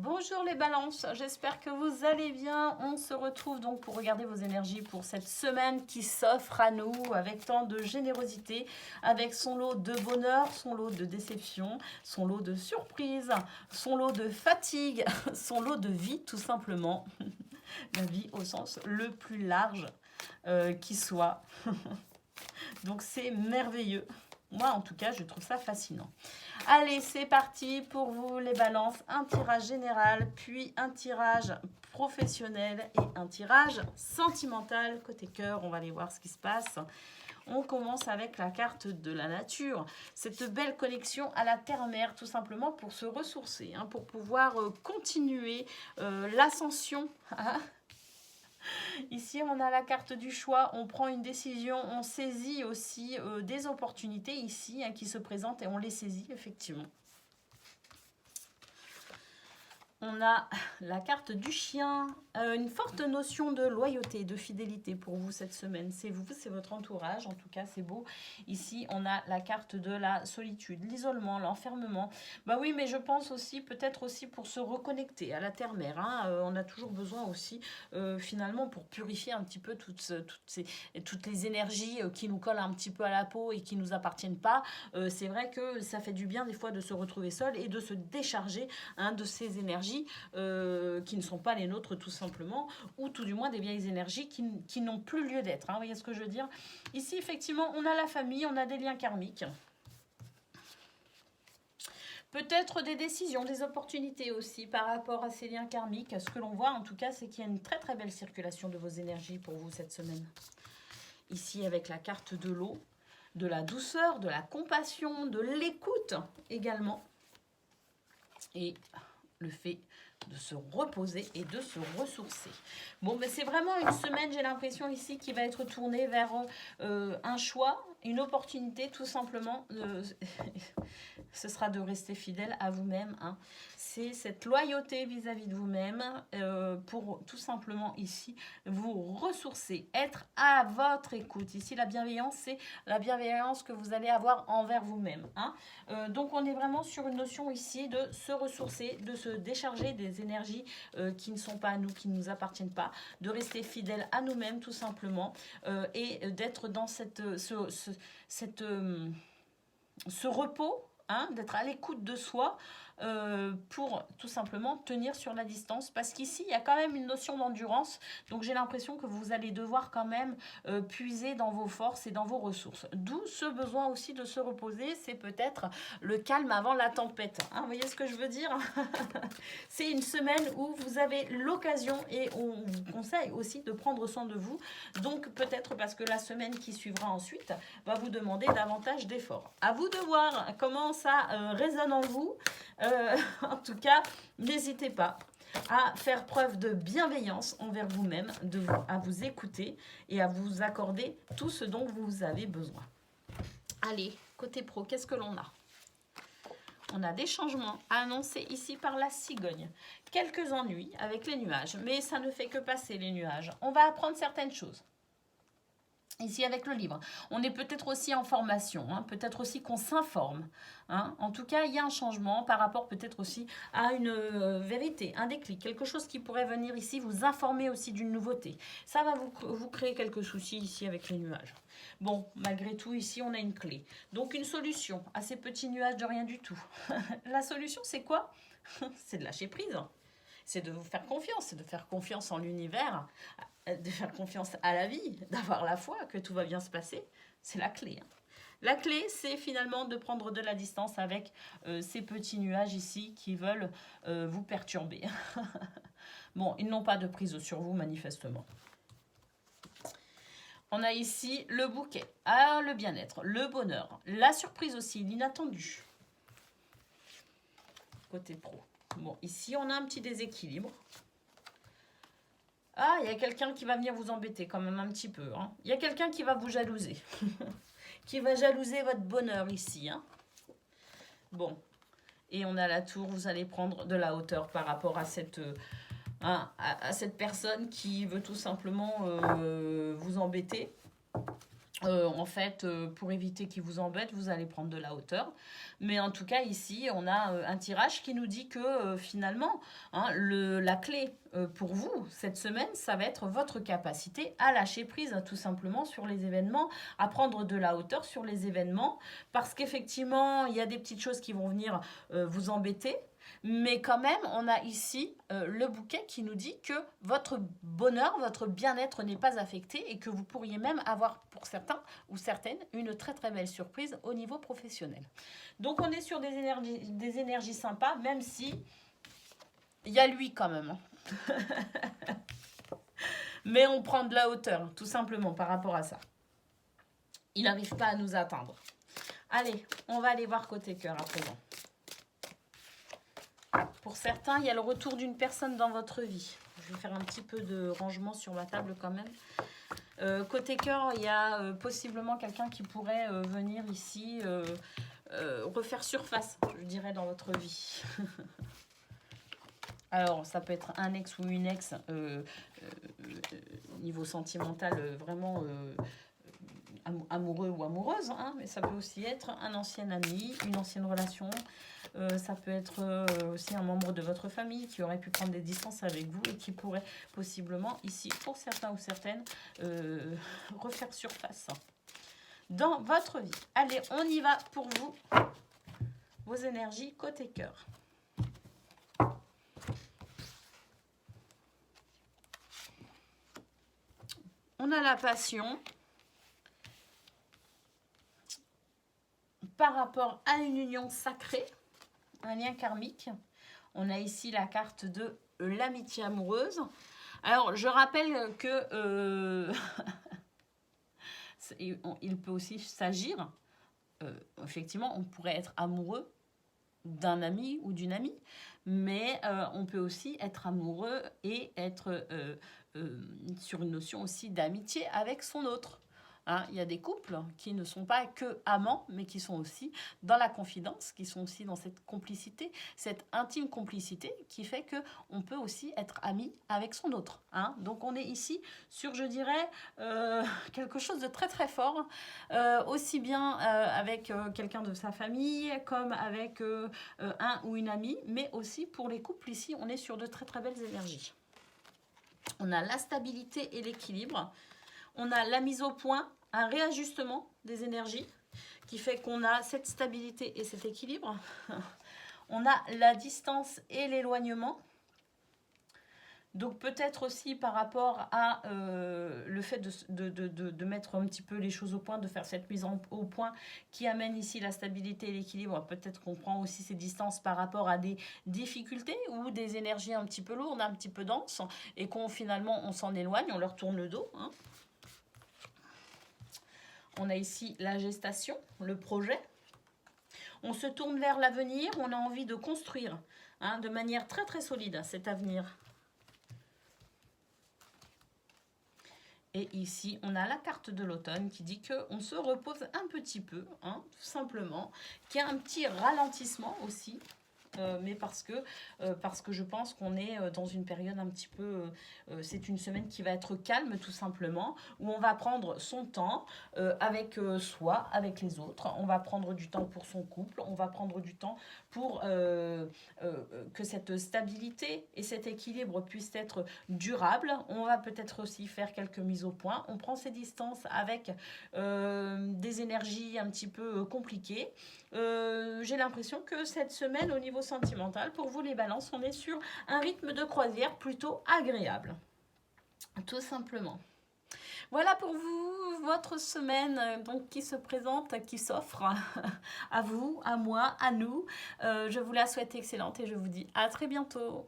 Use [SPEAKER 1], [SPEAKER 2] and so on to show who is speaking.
[SPEAKER 1] Bonjour les balances, j'espère que vous allez bien. On se retrouve donc pour regarder vos énergies pour cette semaine qui s'offre à nous avec tant de générosité, avec son lot de bonheur, son lot de déception, son lot de surprises, son lot de fatigue, son lot de vie tout simplement. La vie au sens le plus large qui soit. Donc c'est merveilleux. Moi en tout cas je trouve ça fascinant. Allez, c'est parti pour vous les balances. Un tirage général, puis un tirage professionnel et un tirage sentimental. Côté cœur, on va aller voir ce qui se passe. On commence avec la carte de la nature. Cette belle connexion à la terre-mère, tout simplement pour se ressourcer, pour pouvoir continuer l'ascension. Ici, on a la carte du choix, on prend une décision, on saisit aussi des opportunités ici qui se présentent et on les saisit effectivement. On a la carte du chien, une forte notion de loyauté, de fidélité pour vous cette semaine. C'est vous, c'est votre entourage, en tout cas c'est beau. Ici on a la carte de la solitude, l'isolement, l'enfermement. Bah oui, mais je pense aussi peut-être aussi pour se reconnecter à la terre-mère. On a toujours besoin aussi finalement pour purifier un petit peu toutes les énergies qui nous collent un petit peu à la peau et qui ne nous appartiennent pas. C'est vrai que ça fait du bien des fois de se retrouver seul et de se décharger de ces énergies qui ne sont pas les nôtres tout simplement, ou tout du moins des vieilles énergies qui n'ont plus lieu d'être. Vous voyez ce que je veux dire? Ici, effectivement, on a la famille, on a des liens karmiques. Peut-être des décisions, des opportunités aussi par rapport à ces liens karmiques. Ce que l'on voit en tout cas, c'est qu'il y a une très très belle circulation de vos énergies pour vous cette semaine. Ici, avec la carte de l'eau, de la douceur, de la compassion, de l'écoute également. Et le fait de se reposer et de se ressourcer. Bon, mais c'est vraiment une semaine, j'ai l'impression ici, qui va être tournée vers un choix, une opportunité, tout simplement. Ce sera de rester fidèle à vous-même. C'est cette loyauté vis-à-vis de vous-même pour tout simplement ici vous ressourcer, être à votre écoute. Ici, la bienveillance, c'est la bienveillance que vous allez avoir envers vous-même. Donc, on est vraiment sur une notion ici de se ressourcer, de se décharger des énergies qui ne sont pas à nous, qui ne nous appartiennent pas, de rester fidèle à nous-mêmes tout simplement et d'être dans ce repos, d'être à l'écoute de soi pour tout simplement tenir sur la distance, parce qu'ici il y a quand même une notion d'endurance, donc j'ai l'impression que vous allez devoir quand même puiser dans vos forces et dans vos ressources, d'où ce besoin aussi de se reposer. C'est peut-être le calme avant la tempête, vous voyez ce que je veux dire? C'est une semaine où vous avez l'occasion et on vous conseille aussi de prendre soin de vous, donc peut-être parce que la semaine qui suivra ensuite va vous demander davantage d'efforts. À vous de voir comment ça résonne en vous. En tout cas, n'hésitez pas à faire preuve de bienveillance envers vous-même, à vous écouter et à vous accorder tout ce dont vous avez besoin. Allez, côté pro, qu'est-ce que l'on a? On a des changements annoncés ici par la cigogne. Quelques ennuis avec les nuages, mais ça ne fait que passer les nuages. On va apprendre certaines choses. Ici avec le livre, on est peut-être aussi en formation, peut-être aussi qu'on s'informe. En tout cas, il y a un changement par rapport peut-être aussi à une vérité, un déclic, quelque chose qui pourrait venir ici vous informer aussi d'une nouveauté. Ça va vous créer quelques soucis ici avec les nuages. Bon, malgré tout, ici, on a une clé. Donc, une solution à ces petits nuages de rien du tout. La solution, c'est quoi? C'est de lâcher prise. C'est de vous faire confiance, c'est de faire confiance en l'univers, de faire confiance à la vie, d'avoir la foi que tout va bien se passer. C'est la clé. La clé, c'est finalement de prendre de la distance avec ces petits nuages ici qui veulent vous perturber. Bon, ils n'ont pas de prise sur vous, manifestement. On a ici le bouquet, le bien-être, le bonheur, la surprise aussi, l'inattendu. Côté pro. Bon, ici, on a un petit déséquilibre. Il y a quelqu'un qui va venir vous embêter quand même un petit peu. Il y a quelqu'un qui va vous jalouser. Qui va jalouser votre bonheur ici. Bon. Et on a la tour, vous allez prendre de la hauteur par rapport à cette personne qui veut tout simplement vous embêter. En fait, pour éviter qu'il vous embête, vous allez prendre de la hauteur. Mais en tout cas, ici, on a un tirage qui nous dit que finalement, hein, la clé pour vous cette semaine, ça va être votre capacité à lâcher prise, hein, tout simplement, sur les événements, à prendre de la hauteur sur les événements. Parce qu'effectivement, il y a des petites choses qui vont venir vous embêter. Mais quand même, on a ici le bouquet qui nous dit que votre bonheur, votre bien-être n'est pas affecté et que vous pourriez même avoir, pour certains ou certaines, une très très belle surprise au niveau professionnel. Donc on est sur des énergies sympas, même si il y a lui quand même. Mais on prend de la hauteur, tout simplement, par rapport à ça. Il n'arrive pas à nous atteindre. Allez, on va aller voir côté cœur à présent. Pour certains, il y a le retour d'une personne dans votre vie. Je vais faire un petit peu de rangement sur ma table quand même. Côté cœur, il y a possiblement quelqu'un qui pourrait venir ici refaire surface, je dirais, dans votre vie. Alors, ça peut être un ex ou une ex, niveau sentimental, vraiment amoureux ou amoureuse, hein, mais ça peut aussi être un ancien ami, une ancienne relation. Ça peut être aussi un membre de votre famille qui aurait pu prendre des distances avec vous et qui pourrait possiblement, ici, pour certains ou certaines, refaire surface dans votre vie. Allez, on y va pour vous, vos énergies côté cœur. On a la passion par rapport à une union sacrée, un lien karmique. On a ici la carte de l'amitié amoureuse. Alors, je rappelle que il peut aussi s'agir, effectivement, on pourrait être amoureux d'un ami ou d'une amie, mais on peut aussi être amoureux et être sur une notion aussi d'amitié avec son autre. Hein, il y a des couples qui ne sont pas que amants, mais qui sont aussi dans la confidence, qui sont aussi dans cette complicité, cette intime complicité qui fait que on peut aussi être ami avec son autre. Hein. Donc on est ici sur, je dirais, quelque chose de très très fort, aussi bien avec quelqu'un de sa famille, comme avec un ou une amie, mais aussi pour les couples ici, on est sur de très très belles énergies. On a la stabilité et l'équilibre. On a la mise au point, un réajustement des énergies qui fait qu'on a cette stabilité et cet équilibre. On a la distance et l'éloignement. Donc peut-être aussi par rapport à le fait de mettre un petit peu les choses au point, de faire cette mise au point qui amène ici la stabilité et l'équilibre. Peut-être qu'on prend aussi ces distances par rapport à des difficultés ou des énergies un petit peu lourdes, un petit peu denses, et qu'on finalement on s'en éloigne, on leur tourne le dos. Hein. On a ici la gestation, le projet. On se tourne vers l'avenir, on a envie de construire de manière très très solide cet avenir. Et ici, on a la carte de l'automne qui dit qu'on se repose un petit peu, tout simplement, qu'il y a un petit ralentissement aussi. Mais parce que je pense qu'on est dans une période un petit peu... c'est une semaine qui va être calme, tout simplement, où on va prendre son temps avec soi, avec les autres. On va prendre du temps pour son couple, on va prendre du temps pour que cette stabilité et cet équilibre puissent être durables. On va peut-être aussi faire quelques mises au point. On prend ses distances avec des énergies un petit peu compliquées. J'ai l'impression que cette semaine, au niveau sentimental, pour vous les balances, on est sur un rythme de croisière plutôt agréable. Tout simplement. Voilà pour vous, votre semaine donc, qui se présente, qui s'offre à vous, à moi, à nous. Je vous la souhaite excellente et je vous dis à très bientôt.